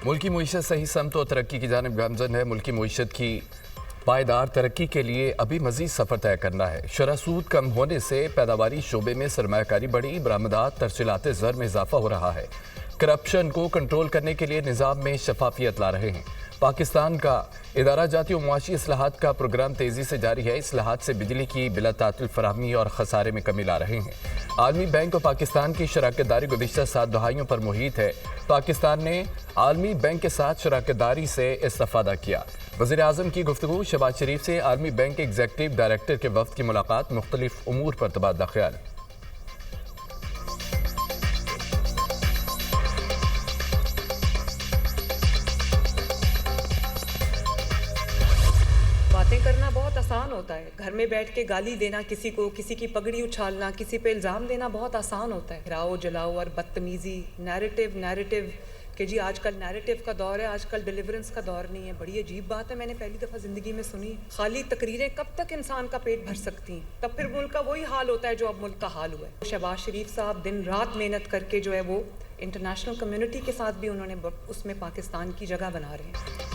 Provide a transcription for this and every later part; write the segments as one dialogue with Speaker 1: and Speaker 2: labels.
Speaker 1: मुल्की मईशत सही समत और तरक्की की जानिब गामजन है। मुल्की मईशत की पायदार तरक्की के लिए अभी मजीद सफ़र तय करना है। शरह सूद कम होने से पैदावारी शोबे में सरमायाकारी बढ़ी, बरामदात तरसीलात ज़र में इजाफा हो रहा है। करप्शन को कंट्रोल करने के लिए निज़ाम में शफाफियत ला रहे हैं। पाकिस्तान का इदारा जाती और मुआशी इस्लाहात का प्रोग्राम तेज़ी से जारी है। इस्लाहात से बिजली की बिला तातिल फराहमी और खसारे में कमी ला रहे हैं। आलमी बैंक और पाकिस्तान की शराकतदारी गुज़िश्ता 7 दहाइयों पर मुहित है। पाकिस्तान ने आलमी बैंक के साथ शराकतदारी से इस्तिफ़ादा किया। वज़ीर आज़म की गुफ्तगू, शहबाज शरीफ से आलमी बैंक के एग्जीक्यूटिव डायरेक्टर के वफ़द की मुलाकात, मुख्तलिफ उमूर पर तबादला ख्याल।
Speaker 2: बातें करना बहुत आसान होता है। घर में बैठ के गाली देना किसी को, किसी की पगड़ी उछालना, किसी पे इल्ज़ाम देना बहुत आसान होता है। गिराओ जलाओ और बदतमीज़ी, नैरेटिव कि जी आजकल नैरेटिव का दौर है, आजकल डिलीवरेंस का दौर नहीं है। बड़ी अजीब बात है, मैंने पहली दफ़ा ज़िंदगी में सुनी। खाली तकरीरें कब तक इंसान का पेट भर सकती हैं? तब फिर मुल्क का वही हाल होता है जो अब मुल्क का हाल हुआ है। शहबाज शरीफ साहब दिन रात मेहनत करके जो है वो इंटरनेशनल कम्युनिटी के साथ भी उन्होंने उसमें पाकिस्तान की जगह बना रहे हैं।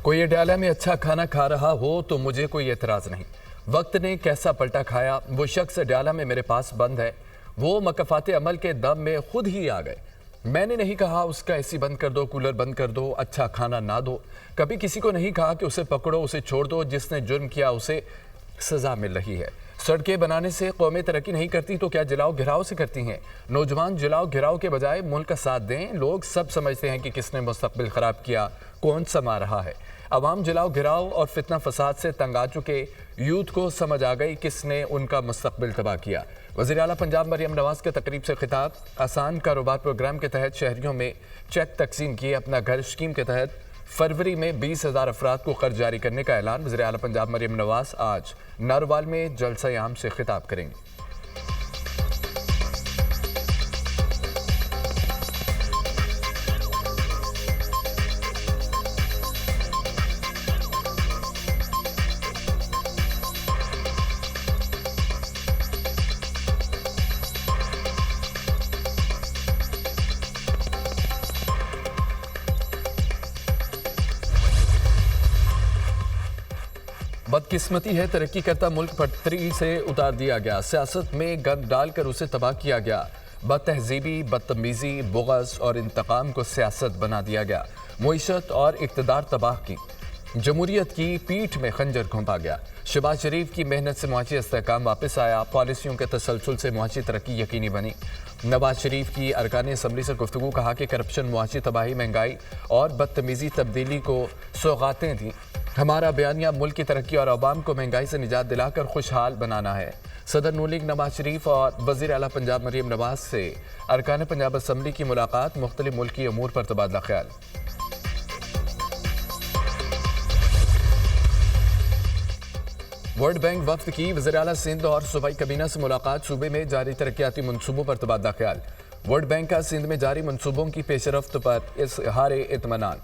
Speaker 1: कोई डाला में अच्छा खाना खा रहा हो तो मुझे कोई एतराज़ नहीं। वक्त ने कैसा पलटा खाया, वो शख्स डाला में मेरे पास बंद है। वो मकफ़ात अमल के दम में खुद ही आ गए। मैंने नहीं कहा उसका एसी बंद कर दो, कूलर बंद कर दो, अच्छा खाना ना दो। कभी किसी को नहीं कहा कि उसे पकड़ो, उसे छोड़ दो। जिसने जुर्म किया उसे सज़ा मिल रही है। सड़कें बनाने से कौमें तरक्की नहीं करती तो क्या जलाओ घिराव से करती हैं? नौजवान जलाओ घिराव के बजाय मुल्क का साथ दें। लोग सब समझते हैं कि किसने मुस्तकबिल ख़राब किया, कौन समा रहा है। अवाम जलाओ घिराव और फितना फसाद से तंग आ चुके यूथ को समझ आ गई किसने उनका मुस्तकबिल तबाह किया। वज़ीर आला पंजाब मरियम नवाज़ के तकरीब से खिताब। आसान कारोबार प्रोग्राम के तहत शहरियों में चेक तकसीम किए। अपना घर स्कीम के तहत फरवरी में 20,000 अफराद को कर्ज जारी करने का ऐलान। वज़ीर आला पंजाब मरियम नवाज़ आज नारोवाल में जलसा आम से खिताब करेंगे। बदकिस्मती है, तरक्की करता मुल्क पटरी से उतार दिया गया। सियासत में गंद डालकर उसे तबाह किया गया। बदतहजीबी, बदतमीज़ी, बुग़्ज़ और इंतकाम को सियासत बना दिया गया। मुईशत और इक़्तिदार तबाह की। जमहूरियत की पीठ में खंजर घोंपा गया। शहबाज शरीफ की मेहनत से मुआशी इस्तेहकाम वापस आया। पॉलिसियों के तसलसल से मुआशी तरक्की यकीनी बनी। नवाज शरीफ की अरकान असम्बली से गुफ्तगू, कहा कि करप्शन, मुआशी तबाही, महंगाई और बदतमीज़ी तब्दीली को सौगातें दी। हमारा बयानिया मुल्क की तरक्की और अवाम को महंगाई से निजात दिलाकर खुशहाल बनाना है। सदर नून लीग नवाज शरीफ और वज़ीर आला पंजाब मरियम नवाज़ से अरकान पंजाब असम्बली की मुलाकात, मुख्तलिफ मुल्की अमूर पर तबादला ख्याल। वर्ल्ड बैंक वफ्द की वज़ीर आला सिंध और सूबाई कबीना से मुलाकात। सूबे में जारी तरक्याती मनसूबों पर तबादला ख्याल। वर्ल्ड बैंक का सिंध में जारी मनसूबों की पेशरफ्त पर इज़हार इत्मीनान।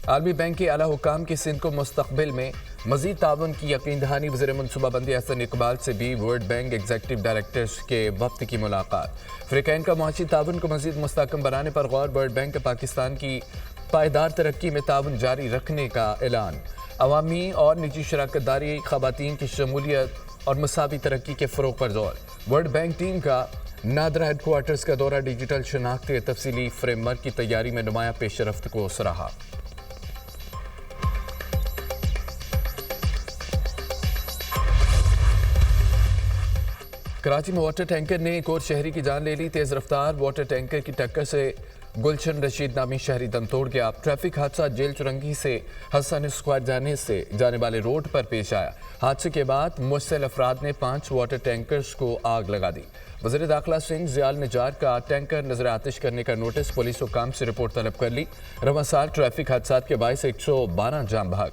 Speaker 1: आलमी बैंक के आला हुकाम की सिंध को मुस्तकबिल में मजीद ताउन की यकीन दहानी। वज़ीर मनसूबाबंदी हसन इकबाल से भी वर्ल्ड बैंक एग्जीक्यूटिव डायरेक्टर्स के वफ्द की मुलाकात। अफ्रीकैन का मुआशी ताउन को मजीद मुस्तहकम बनाने पर गौर। वर्ल्ड बैंक का पाकिस्तान की पायदार तरक्की में ताउन जारी रखने का ऐलान। अवामी और निजी शराकतदारी, ख़वातीन की शमूलियत और मसावी तरक्की के फ़रोग़ पर जोर। वर्ल्ड बैंक टीम का नादरा हेडक्वार्टर्स का दौरा। डिजिटल शनाख्त के तफसीली फ्रेमवर्क की तैयारी में नुमाया पेशरफ्त को सराहा। कराची में वाटर टैंकर ने एक और शहरी की जान ले ली। तेज़ रफ्तार वाटर टैंकर की टक्कर से गुलशन रशीद नामी शहरी दम तोड़ गया। ट्रैफिक हादसा जेल चुरंगी से हसन स्क्वायर जाने वाले रोड पर पेश आया। हादसे के बाद मुश्तिल अफराद ने 5 वाटर टैंकर्स को आग लगा दी। वज़ीर दाखिला सिंह ज़ियाल निजार का टैंकर नजर आतिश करने का नोटिस। पुलिस हुकाम से रिपोर्ट तलब कर ली। रवां साल ट्रैफिक हादसा के बायस 112 जाम भाग,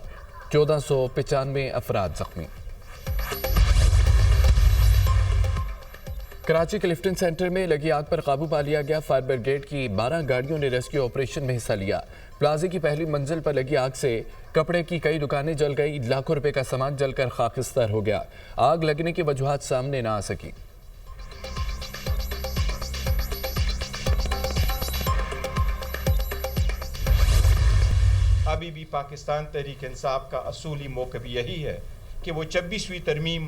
Speaker 1: 1495 अफराद जख्मी। कराची के लिफ्टिंग सेंटर में लगी आग पर काबू पा लिया गया। फायर ब्रिगेड की 12 गाड़ियों ने रेस्क्यू ऑपरेशन में हिस्सा लिया। प्लाजे की पहली मंजिल पर लगी आग से कपड़े की कई दुकानें जल गई। लाखों रुपए का सामान जलकर खाकिस्तार हो गया। आग लगने की वजूहात सामने ना आ सकी।
Speaker 3: अभी भी पाकिस्तान तहरीक इंसाफ का असूली मौक़िफ़ यही है कि वो 26वीं तरमीम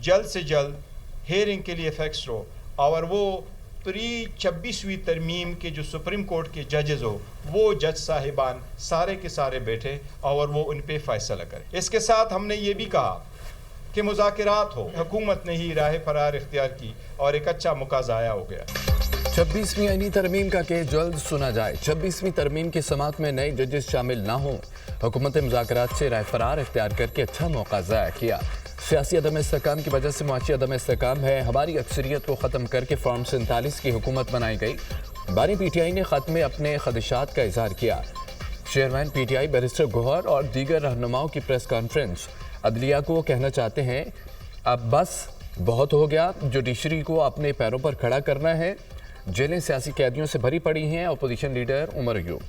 Speaker 3: जल्द से जल्द हेयरिंग के लिए फिक्स हो और वो प्री 26वीं तरमीम के जो सुप्रीम कोर्ट के जजेस हो वो जज साहिबान सारे के सारे बैठे और वो उन पे फैसला करें। इसके साथ हमने ये भी कहा कि मुज़ाकरात हो, हुकूमत ने ही राह फरार इख्तियार की और एक अच्छा मौका ज़ाया हो गया।
Speaker 1: 26वीं आईनी तरमीम का केस जल्द सुना जाए। 26वीं तरमीम की समाअत में नए जजेस शामिल ना हों। हुकूमत मुज़ाकरात से राह फरार इख्तियार करके अच्छा मौका ज़ाया किया। सियासी अदम इस्तेकाम की वजह से मुआशी अदम इस्तेकाम है। हमारी अक्सरियत को ख़त्म करके फॉर्म 47 की हुकूमत बनाई गई। बानी PTI ने ख़त में अपने खदशात का इजहार किया। चेयरमैन PTI बैरिस्टर गौहर और दीगर रहनुमाओं की प्रेस कॉन्फ्रेंस। अदलिया को कहना चाहते हैं अब बस बहुत हो गया, जुडिशरी को अपने पैरों पर खड़ा करना है। जेलें सियासी कैदियों से भरी पड़ी हैं। Opposition leader Omar Ayub.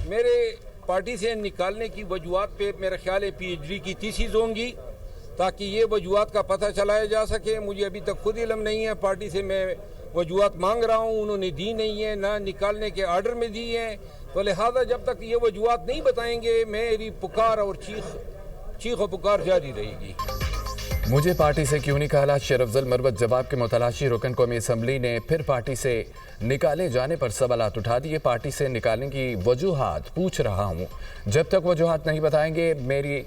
Speaker 4: मेरे पार्टी से निकालने की वजूहत पे मेरा ख्याल है PhD की थीसिस होंगी ताकि ये वजूहत का पता चलाया जा सके। मुझे अभी तक खुद इल्म नहीं है, पार्टी से मैं वजूहत मांग रहा हूँ, उन्होंने दी नहीं है, ना निकालने के आर्डर में दी है। तो लिहाजा जब तक ये वजूहत नहीं बताएंगे मेरी पुकार और चीख और पुकार जारी रहेगी।
Speaker 1: मुझे पार्टी से क्यों निकाला? शेर अफजल मरवत जवाब के मुतलाशी रुकन कौमी असम्बली ने फिर पार्टी से निकाले जाने पर सवालात उठा दिए। पार्टी से निकालने की वजूहात पूछ रहा हूँ, जब तक वजूहात नहीं बताएंगे मेरी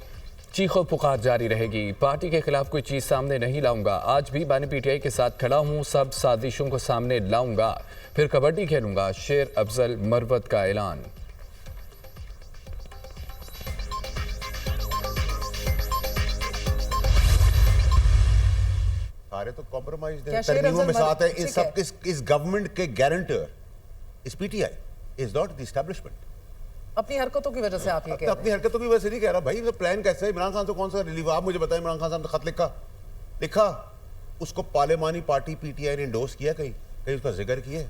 Speaker 1: चीखो पुकार जारी रहेगी। पार्टी के खिलाफ कोई चीज़ सामने नहीं लाऊंगा। आज भी बानी PTI के साथ खड़ा हूँ, सब साजिशों को सामने लाऊंगा, फिर कबड्डी खेलूंगा। शेर अफजल मरवत का ऐलान।
Speaker 5: सारे तो कॉम्प्रोमाइज तरमीमों में साथ है। इस सब इस गवर्नमेंट के गारंटर इस PTI is not the establishment.
Speaker 6: अपनी हरकतों की वजह से आप ये कह रहे हैं।
Speaker 5: अपनी हरकतों की वजह से नहीं कह रहा भाई। तो प्लान कैसे है? इमरान खान से कौन सा रिलीव? आप मुझे बताएं, इमरान खान साहब ने खत लिखा उसको पार्लिमानी पार्टी PTI ने एंडोर्स किया, कहीं उसका जिक्र किया?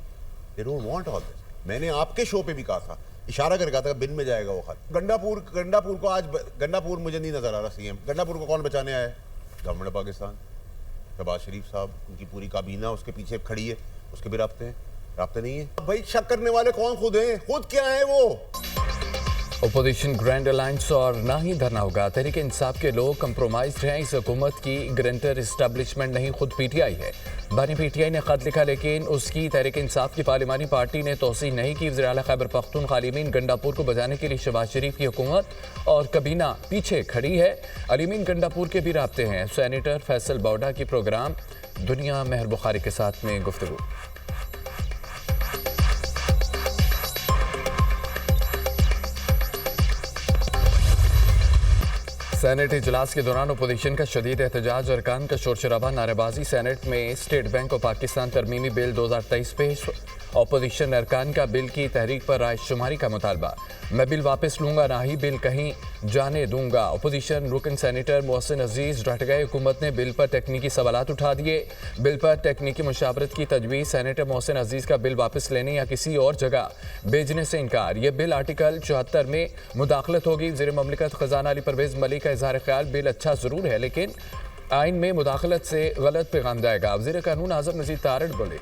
Speaker 5: They don't want all this. मैंने आपके शो पे भी कहा था, इशारा करके कहा था बिन में जाएगा वो खत। गंडापुर को आज गंडापुर मुझे नहीं नजर आ रहा CM। गंडापुर को कौन बचाने आया? गवर्नमेंट पाकिस्तान। शहबाज शरीफ साहब, उनकी पूरी काबीना उसके पीछे खड़ी है, उसके भी राब्ते नहीं है। भाई शक करने वाले कौन? खुद हैं। खुद क्या है वो?
Speaker 1: अपोजिशन ग्रैंड अलायंस और ना ही धरना होगा। तहरीक इंसाफ के लोग कंप्रोमाइज्ड हैं। इस हुकूमत की ग्रंटर इस्टेब्लिशमेंट नहीं, खुद PTI है। बानी PTI ने खत लिखा, लेकिन उसकी तहरीक इंसाफ की पार्लिमानी पार्टी ने तौसीह नहीं की। वज़ीर आला खैबर पख्तूनख्वा अलीमीन गंडापुर को बचाने के लिए शहबाज शरीफ की हुकूमत और कबीना पीछे खड़ी है। अलीमीन गंडापुर के भी राब्ते हैं। सेनेटर फैसल बौडा की प्रोग्राम दुनिया मेहर बुखारी के साथ में गुफ्तगू। सेनेट इजलास के दौरान अपोजिशन का शदीद एहतजाज, अरकान का शोर शराबा, नारेबाजी। सेनेट में स्टेट बैंक ऑफ पाकिस्तान तरमीमी बिल 2023 पेश। अपोजिशन अरकान का बिल की तहरीक पर राय शुमारी का मुतालबा। मैं बिल वापस लूंगा, ना ही बिल कहीं जाने दूंगा। अपोजिशन रुकन सेनेटर मोहसिन अजीज डट गए। हुकूमत ने बिल पर तकनीकी सवालात उठा दिए। बिल पर तकनीकी मुशावरत की तजवीज़। सेनेटर मोहसिन अजीज का बिल वापस लेने या किसी और जगह भेजने से इनकार। यह बिल आर्टिकल 74 में मुदाखलत होगी। वज़ीर ममलिकत खजाना अली परवेज़ मलिक का इजहार ख्याल, बिल अच्छा ज़रूर है लेकिन आइन में मुदाखलत से गलत पैगाम जाएगा। वज़ीर कानून आज़म नज़ीर तारड़ बोले,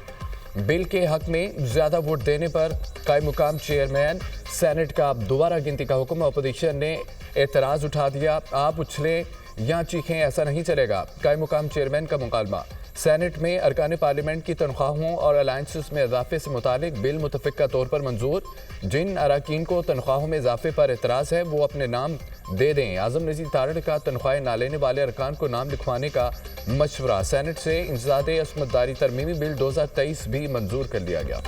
Speaker 1: बिल के हक में ज़्यादा वोट देने पर कायम मुकाम चेयरमैन सेनेट का दोबारा गिनती का हुक्म। अपोजिशन ने एतराज़ उठा दिया। आप उछलें या चीखें, ऐसा नहीं चलेगा। कायम मुकाम चेयरमैन का मुकालमा। सेनेट में अरकान पार्लियामेंट की तनख्वाहों और अलायंसेस में इजाफे से मुतालिक बिल मुतफ़िक़ा तौर पर मंजूर। जिन अरकान को तनख्वाहों में इजाफे पर एतराज़ है वो अपने नाम दे दें। आज़म नज़ीर तारड़ का तनख्वाहें ना लेने वाले अरकान को नाम लिखवाने का मशवरा। सेनेट से इंसदादे असमतदारी तरमीमी बिल 2023 भी मंजूर कर लिया गया।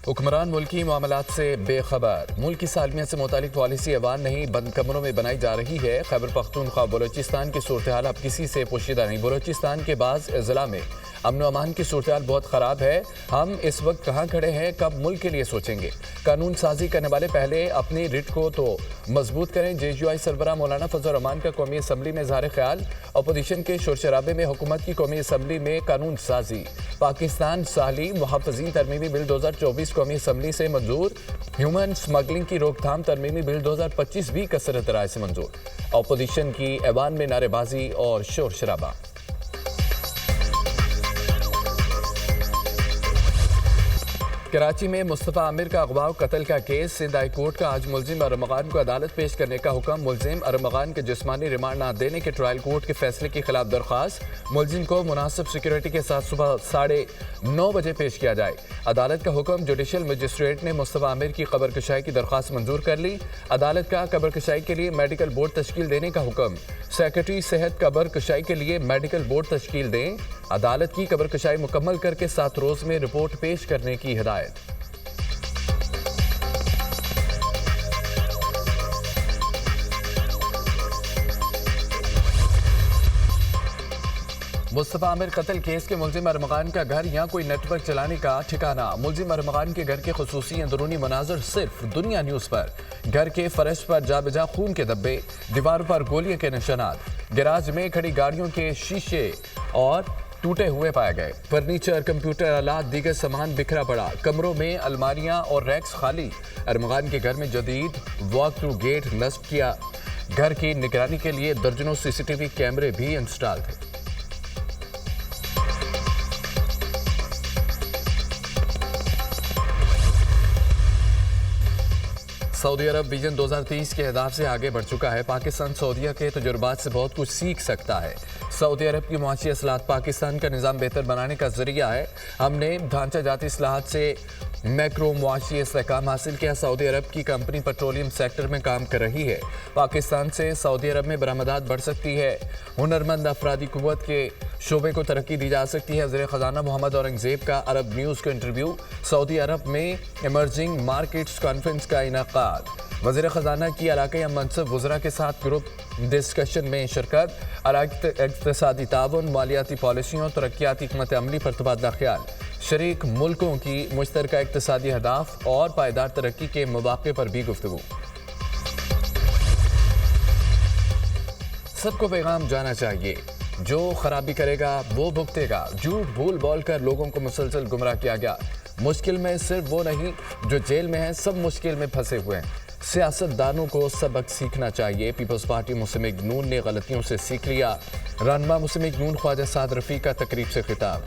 Speaker 1: हुक्मरान मुल्की मामलात से बेखबर। मुल्क की सालमियत से मुतालिक पॉलिसी अवान नहीं, बंद कमरों में बनाई जा रही है। खैबर पख्तूनख्वा बलोचिस्तान की सूरत हाल अब किसी से पोशीदा नहीं। बलोचिस्तान के बाज़ अज़ला में अमन व अमान की सूरत बहुत ख़राब है। हम इस वक्त कहाँ खड़े हैं, कब मुल्क के लिए सोचेंगे। कानून साजी करने वाले पहले अपनी रिट को तो मजबूत करें। JUI सरबराह मौलाना फजल रहमान का कौमी असम्बली में इज़हार ख्याल। अपोजिशन के शोर शराबे में हुकूमत की कौमी असम्बली में कानून साजी। पाकिस्तान साहली मुहफ़्फ़ज़ीन तरमीमी बिल 2024 कौमी असम्बली से मंजूर। ह्यूमन स्मगलिंग की रोकथाम तरमीमी बिल 2025 भी कसरत राय से मंजूर। अपोजिशन की ऐवान में नारेबाजी और शोर शराबा। कराची में मुस्तफ़ा आमिर का अगवा और कत्ल का केस। सिंध हाई कोर्ट का आज मुलजिम अरमगान को अदालत पेश करने का हुक्म। मुलजिम अरमगान के जिस्मानी रिमांड न देने के ट्रायल कोर्ट के फैसले के खिलाफ दरख्वास्त। मुलजिम को मुनासिब सिक्योरिटी के साथ सुबह 9:30 बजे पेश किया जाए। अदालत का हुक्म। जुडिशल मजिस्ट्रेट ने मुस्तफ़ा आमिर की कब्र कशाई की दरख्वास्त मंजूर कर ली। अदालत का कब्र कशाई के लिए मेडिकल बोर्ड तश्कील देने का हुक्म। सेक्रेटरी सेहत कब्र कशाई के लिए मेडिकल बोर्ड तश्कील दें। अदालत की कब्र कशाई मुकम्मल करके 7 रोज में रिपोर्ट पेश करने की हिदायत। मुस्तफ़ा आमिर कत्ल केस के मुलजिम अरमगान का घर या कोई नेटवर्क चलाने का ठिकाना। मुलजिम अरमगान के घर के खुसूसी अंदरूनी मनाजर सिर्फ दुनिया न्यूज़ पर। घर के फर्श पर जाबजा खून के धब्बे, दीवारों पर गोलियों के निशानात, गैराज में खड़ी गाड़ियों के शीशे और टूटे हुए पाए गए। फर्नीचर, कंप्यूटर आलात, दीगर सामान बिखरा पड़ा। कमरों में अलमारियां और रैक्स खाली। अरमगान के घर में जदीद वॉक थ्रू गेट नस्ब किया। घर की निगरानी के लिए दर्जनों CCTV कैमरे भी इंस्टॉल थे। सऊदी अरब विजन 2030 के अहदाफ से आगे बढ़ चुका है। पाकिस्तान सऊदीया के तजुर्बात से बहुत कुछ सीख सकता है। सऊदी अरब की मुआशी असलाहत पाकिस्तान का निज़ाम बेहतर बनाने का जरिया है। हमने ढांचाजाती असलाहत से मैक्रो मुआशी इस्तेहकाम हासिल किया। सऊदी अरब की कंपनी पेट्रोलियम सेक्टर में काम कर रही है। पाकिस्तान से सऊदी अरब में बरामदात बढ़ सकती है। हुनरमंद अफरादी कुव्वत के शोबे को तरक्की दी जा सकती है। वज़ीर ख़ज़ाना मोहम्मद औरंगज़ेब का अरब न्यूज़ को इंटरव्यू। सऊदी अरब में इमर्जिंग मार्केट्स कॉन्फ्रेंस का इनेकाद। वज़ीर ख़ज़ाना की इलाक़ाई मनसब वज़रा के साथ ग्रुप डिस्कशन में शिरकत। इक़्तिसादी ताउन, मालियाती पॉलिसियों, तरक्याती हिकमत अमली पर तबादला ख्याल। शरीक मुल्कों की मुश्तरका इक़्तिसादी अहदाफ और पायदार तरक्की के मौक़े पर भी गुफ्तगू। सबको पैगाम जाना चाहिए, जो खराबी करेगा वो भुगतेगा। झूठ भूल बोल कर लोगों को मुसलसल गुमराह किया गया। मुश्किल में सिर्फ वो नहीं जो जेल में हैं, सब मुश्किल में फंसे हुए हैं। सियासतदानों को सबक सीखना चाहिए। पीपल्स पार्टी मुस्लिम लीग नून ने गलतियों से सीख लिया। रहनुमा मुस्लिम लीग नून ख्वाजा साद रफ़ी का तकरीब से खिताब।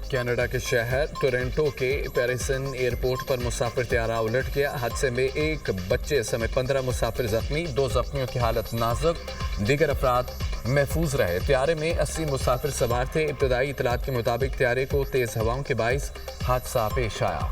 Speaker 1: कनाडा के शहर टोरंटो के पेरिसन एयरपोर्ट पर मुसाफिर त्यारा उलट गया। हादसे में एक बच्चे समेत 15 मुसाफिर जख्मी। 2 जख्मियों की हालत नाजुक, दीगर अफराद महफूज रहे। त्यारे में 80 मुसाफिर सवार थे। इब्तदाई इतलात के मुताबिक त्यारे को तेज हवाओं के बाइस हादसा पेश आया।